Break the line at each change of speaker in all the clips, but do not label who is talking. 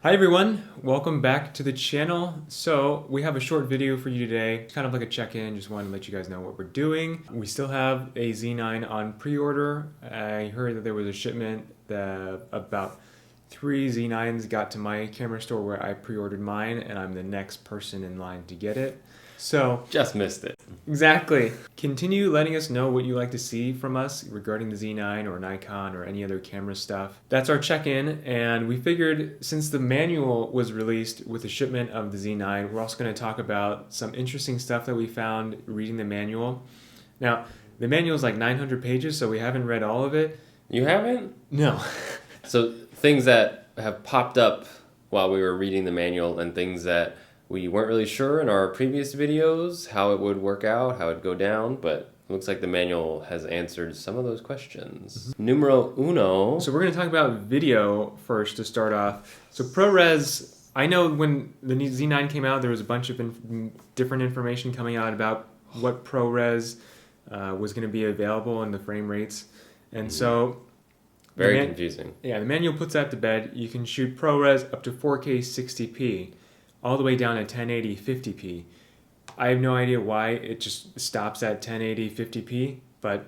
Hi everyone, welcome back to the channel. So we have a short video for you today, kind of like a check-in, just wanted to let you guys know what we're doing. We still have a Z9 on pre-order. I heard that there was a shipment that about 3 Z9s got to my camera store where I pre-ordered mine, and I'm the next person in line to get it. So
just missed it.
Exactly. Continue letting us know what you like to see from us regarding the Z9 or Nikon or any other camera stuff. That's our check-in, and we figured since the manual was released with the shipment of the Z9, we're also going to talk about some interesting stuff that we found reading the manual. Now, the manual is like 900 pages, so we haven't read all of it.
You haven't?
No.
So things that have popped up while we were reading the manual and things that we weren't really sure in our previous videos how it would work out, how it'd go down, but it looks like the manual has answered some of those questions. Numero uno.
So we're going to talk about video first to start off. So ProRes, I know when the new Z9 came out, there was a bunch of different information coming out about what ProRes was going to be available and the frame rates. And so...
Very confusing.
Yeah, the manual puts that to bed. You can shoot ProRes up to 4K 60p. All the way down to 1080 50p. I have no idea why it just stops at 1080 50p, but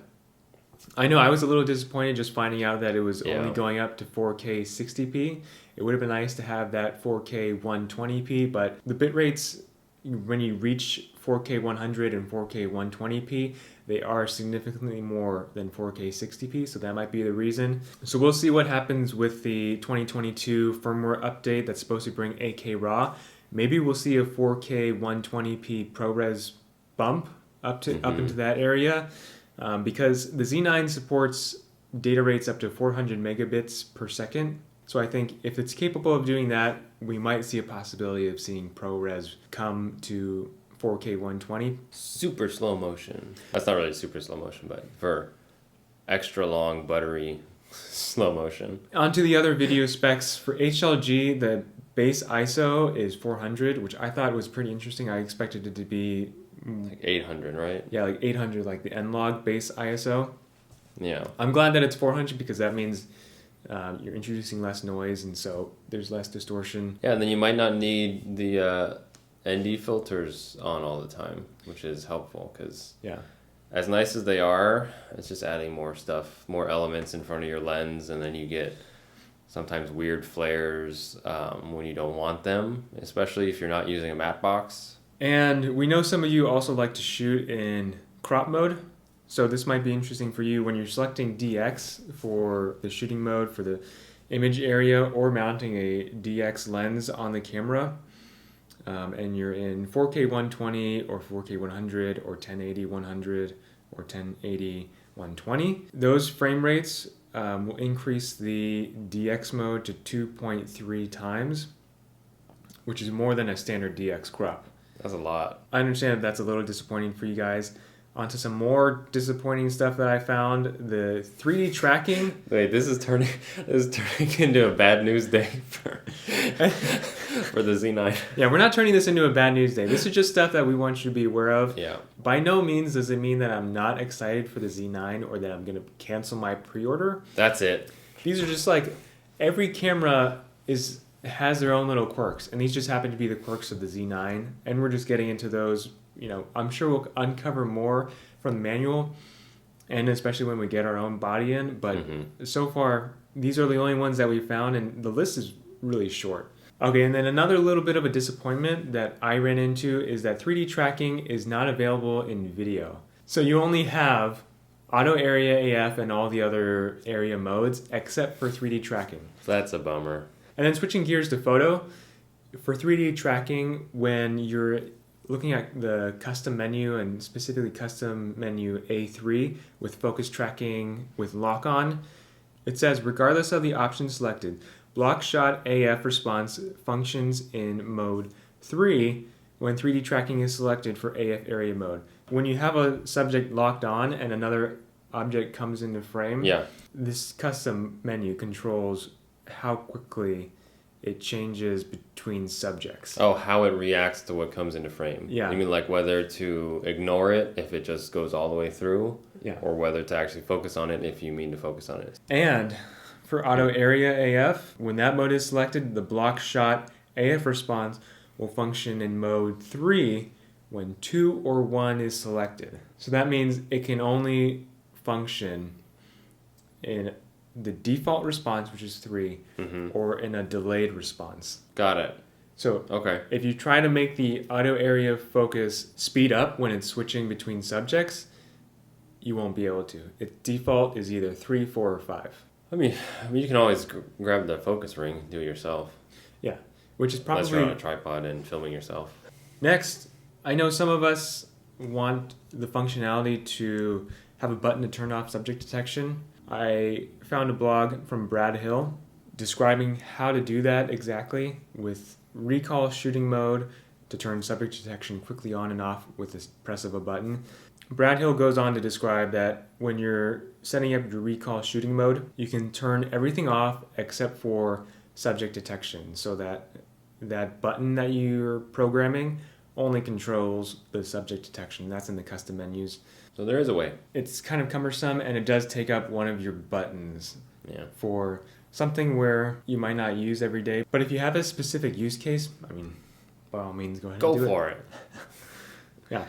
I know I was a little disappointed just finding out that it was only going up to 4K 60p. It would have been nice to have that 4K 120p, but the bit rates, when you reach 4K 100 and 4K 120p, they are significantly more than 4K 60p, so that might be the reason. So we'll see what happens with the 2022 firmware update that's supposed to bring 8K RAW. Maybe we'll see a 4K 120p ProRes bump up into that area, because the Z9 supports data rates up to 400 megabits per second. So I think if it's capable of doing that, we might see a possibility of seeing ProRes come to 4K 120.
Super slow motion. That's not really super slow motion, but for extra long, buttery slow motion.
On to the other video specs. For HLG, the base ISO is 400, which I thought was pretty interesting. I expected it to be...
like 800, right?
Yeah, like 800, like the N-Log base ISO.
Yeah.
I'm glad that it's 400 because that means you're introducing less noise, and so there's less distortion.
Yeah, and then you might not need the ND filters on all the time, which is helpful because as nice as they are, it's just adding more stuff, more elements in front of your lens, and then you get sometimes weird flares when you don't want them, especially if you're not using a matte box.
And we know some of you also like to shoot in crop mode. So this might be interesting for you when you're selecting DX for the shooting mode for the image area or mounting a DX lens on the camera. And you're in 4K 120 or 4K 100 or 1080 100 or 1080 120. Those frame rates will increase the DX mode to 2.3 times, which is more than a standard DX crop.
That's a lot.
I understand that's a little disappointing for you guys. On to some more disappointing stuff that I found. The 3D tracking.
Wait, this is turning into a bad news day for the Z9.
Yeah, we're not turning this into a bad news day. This is just stuff that we want you to be aware of.
Yeah.
By no means does it mean that I'm not excited for the Z9 or that I'm going to cancel my pre-order.
That's it.
These are just like, every camera has their own little quirks, and these just happen to be the quirks of the Z9, and we're just getting into those. You know, I'm sure we'll uncover more from the manual, and especially when we get our own body in, but so far, these are the only ones that we found, and the list is really short. Okay, and then another little bit of a disappointment that I ran into is that 3D tracking is not available in video. So you only have auto area AF and all the other area modes except for 3D tracking.
That's a bummer.
And then switching gears to photo, for 3D tracking, when you're looking at the custom menu and specifically custom menu A3 with focus tracking with lock on, it says regardless of the option selected, block shot AF response functions in mode 3 when 3D tracking is selected for AF area mode. When you have a subject locked on and another object comes into frame, this custom menu controls how quickly it changes between subjects.
Oh, how it reacts to what comes into frame.
Yeah.
You mean like whether to ignore it if it just goes all the way through?
Yeah.
Or whether to actually focus on it if you mean to focus on it.
And for auto area AF, when that mode is selected, the block shot AF response will function in mode 3 when 2 or 1 is selected. So that means it can only function in the default response, which is 3, or in a delayed response.
Got it.
So if you try to make the auto area focus speed up when it's switching between subjects, you won't be able to. Its default is either 3, 4, or 5.
I mean you can always grab the focus ring and do it yourself.
Yeah, which is probably...
Unless you're on a tripod and filming yourself.
Next, I know some of us want the functionality to have a button to turn off subject detection. I found a blog from Brad Hill describing how to do that exactly with recall shooting mode to turn subject detection quickly on and off with the press of a button. Brad Hill goes on to describe that when you're setting up your recall shooting mode, you can turn everything off except for subject detection, so that that button that you're programming only controls the subject detection. That's in the custom menus.
So there is a way.
It's kind of cumbersome, and it does take up one of your buttons for something where you might not use every day. But if you have a specific use case, I mean, by all means, go ahead and do it.
Go for it.
Yeah.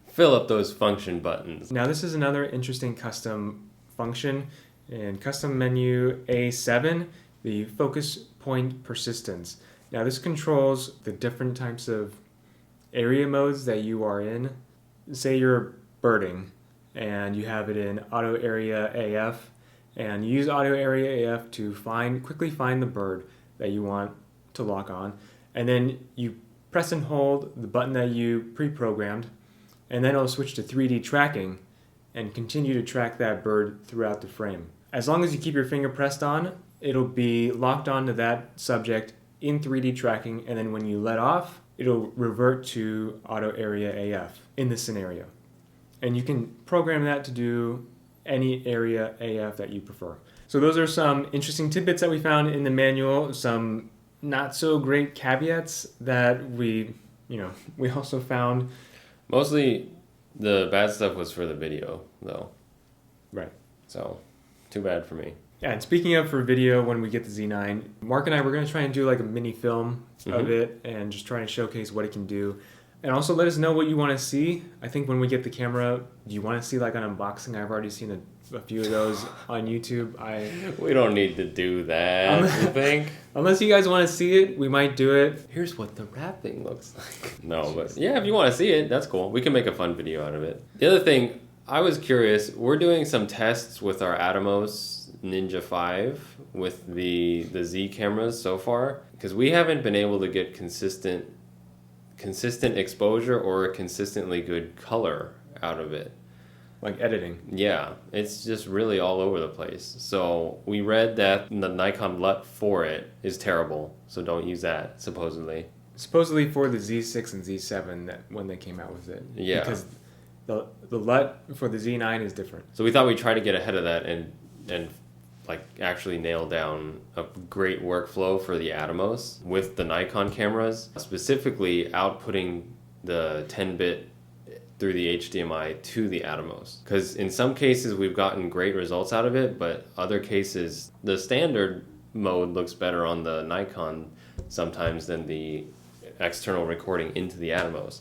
Fill up those function buttons.
Now this is another interesting custom function. In custom menu A7, the focus point persistence. Now this controls the different types of area modes that you are in. Say you're birding and you have it in auto area AF, and you use auto area AF to quickly find the bird that you want to lock on, and then you press and hold the button that you pre-programmed, and then it'll switch to 3D tracking and continue to track that bird throughout the frame. As long as you keep your finger pressed on, it'll be locked onto that subject in 3D tracking, and then when you let off, it'll revert to auto area AF in this scenario. And you can program that to do any area AF that you prefer. So those are some interesting tidbits that we found in the manual, some not so great caveats that we also found.
Mostly the bad stuff was for the video, though.
Right.
So, too bad for me.
Yeah, and speaking of for video, when we get the Z9, Mark and I, we're going to try and do like a mini film of it and just try and showcase what it can do. And also let us know what you want to see. I think when we get the camera, do you want to see like an unboxing? I've already seen a few of those on YouTube.
We don't need to do that, you think?
Unless you guys want to see it, we might do it.
Here's what the wrapping looks like. No, but yeah, if you want to see it, that's cool. We can make a fun video out of it. The other thing, I was curious, we're doing some tests with our Atomos Ninja 5 with the Z cameras so far, because we haven't been able to get consistent exposure or a consistently good color out of it.
Like editing.
Yeah, it's just really all over the place. So we read that the Nikon LUT for it is terrible, so don't use that, supposedly.
Supposedly for the Z6 and Z7 when they came out with it.
Yeah.
Because the LUT for the Z9 is different.
So we thought we'd try to get ahead of that and like actually nail down a great workflow for the Atomos with the Nikon cameras, specifically outputting the 10-bit through the HDMI to the Atomos. Because in some cases we've gotten great results out of it, but other cases the standard mode looks better on the Nikon sometimes than the external recording into the Atomos.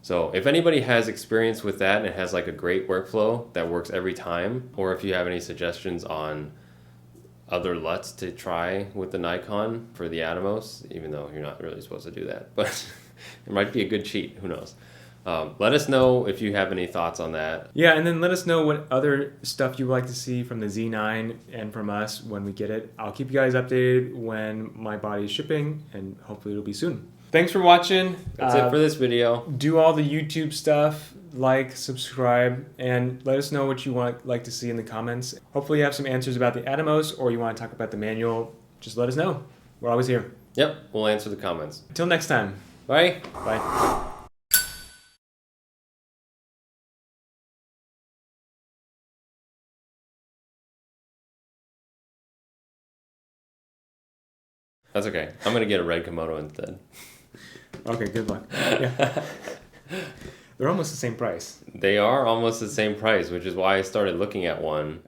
So if anybody has experience with that and has like a great workflow that works every time, or if you have any suggestions on other LUTs to try with the Nikon for the Atomos, even though you're not really supposed to do that, but it might be a good cheat, who knows. Let us know if you have any thoughts on that.
Yeah, and then let us know what other stuff you would like to see from the Z9 and from us when we get it. I'll keep you guys updated when my body is shipping, and hopefully it'll be soon. Thanks for watching.
That's it for this video.
Do all the YouTube stuff, like, subscribe, and let us know what you like to see in the comments. Hopefully you have some answers about the Atomos, or you want to talk about the manual. Just let us know. We're always here.
Yep, we'll answer the comments.
Until next time.
Bye.
Bye.
That's okay. I'm going to get a red kimono instead.
Okay, good luck. Yeah. They're almost the same price.
They are almost the same price, which is why I started looking at one.